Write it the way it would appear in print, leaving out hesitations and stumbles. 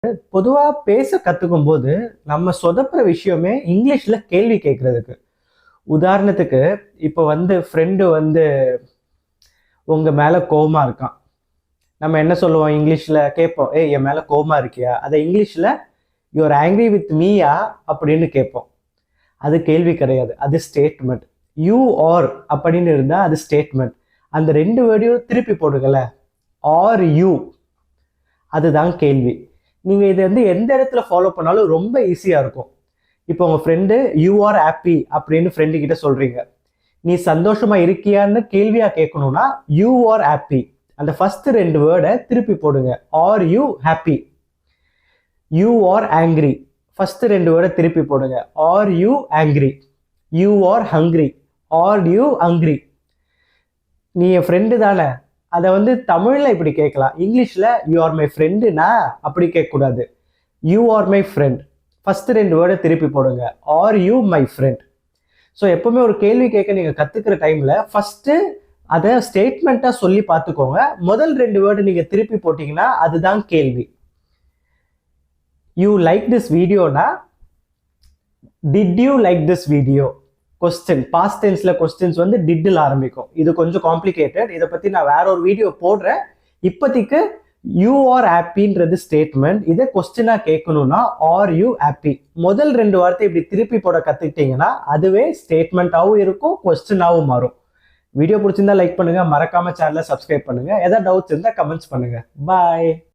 பொதுவா பேச கத்துக்கும் போது நம்ம சொதப்புற விஷயமே இங்கிலீஷ்ல கேள்வி கேட்கறதுக்கு. உதாரணத்துக்கு இப்போ ஃப்ரெண்டு உங்க மேல கோவமா இருக்கான். நம்ம என்ன சொல்லுவோம் இங்கிலீஷ்ல கேட்போம், ஏய் என் மேல கோவமா இருக்கியா? அதை இங்கிலீஷ்ல யூஆர் ஆங்கிரி வித் மீயா அப்படின்னு கேட்போம். அது கேள்வி கிடையாது, அது ஸ்டேட்மெண்ட். யூ ஆர் அப்படின்னு இருந்தா அது ஸ்டேட்மெண்ட். அந்த ரெண்டு வேர்டையும் திருப்பி போடுங்கல, ஆர் யூ, அதுதான் கேள்வி. நீங்க இதை எந்த இடத்துல ஃபாலோ பண்ணாலும் ரொம்ப ஈஸியா இருக்கும். இப்போ உங்க ஃப்ரெண்டு யூ ஆர் ஹாப்பி அப்படின்னு ஃப்ரெண்டு கிட்ட சொல்றீங்க. நீ சந்தோஷமா இருக்கியான்னு கேள்வியா கேட்கணும்னா யூ ஆர் ஹாப்பி. அந்த ஃபர்ஸ்ட் ரெண்டு வேர்டை திருப்பி போடுங்க. Are you happy? You are angry. First ரெண்டு வேர்டை திருப்பி போடுங்க. Are you angry? You are hungry. Are you hungry? நீ என் ஃப்ரெண்டு தானே, அதை தமிழ்ல இப்படி கேட்கலாம். இங்கிலீஷ்ல யூ ஆர் மை ஃப்ரெண்டுனா அப்படி கேட்கக்கூடாது. You are my friend. First ரெண்டு வேர்டை திருப்பி போடுங்க. Are you my friend? So எப்பவுமே ஒரு கேள்வி கேட்க நீங்க கத்துக்கிற டைம்ல ஃபர்ஸ்ட் அதை ஸ்டேட்மெண்ட்டா சொல்லி பார்த்துக்கோங்க. முதல் ரெண்டு வேர்டு நீங்க திருப்பி போட்டீங்கன்னா அதுதான் கேள்வி. யூ லைக் திஸ் வீடியோனா did you like this video? Question, past டென்ஸ்ல கொஸ்டின்ஸ் டிட்ல ஆரம்பிக்கும். இது கொஞ்சம் காம்ப்ளிகேட்டட், இதை பத்தி நான் வேற ஒரு வீடியோ போடுறேன். இப்போதைக்கு யூ ஆர் ஹாப்பின்றது ஸ்டேட்மெண்ட். இதை கொஸ்டினா கேட்கணும்னா ஆர் யூ ஹாப்பி? முதல் ரெண்டு வார்த்தை இப்படி திருப்பி போட கத்துக்கிட்டீங்கன்னா அதுவே ஸ்டேட்மெண்ட்டாகவும் இருக்கும், கொஸ்டினாவும் மாறும். வீடியோ பிடிச்சிருந்தா லைக் பண்ணுங்க, மறக்காம சேனலை சப்ஸ்கிரைப் பண்ணுங்க. ஏதாவது டவுட்ஸ் இருந்தால் கமெண்ட்ஸ் பண்ணுங்க. பாய்.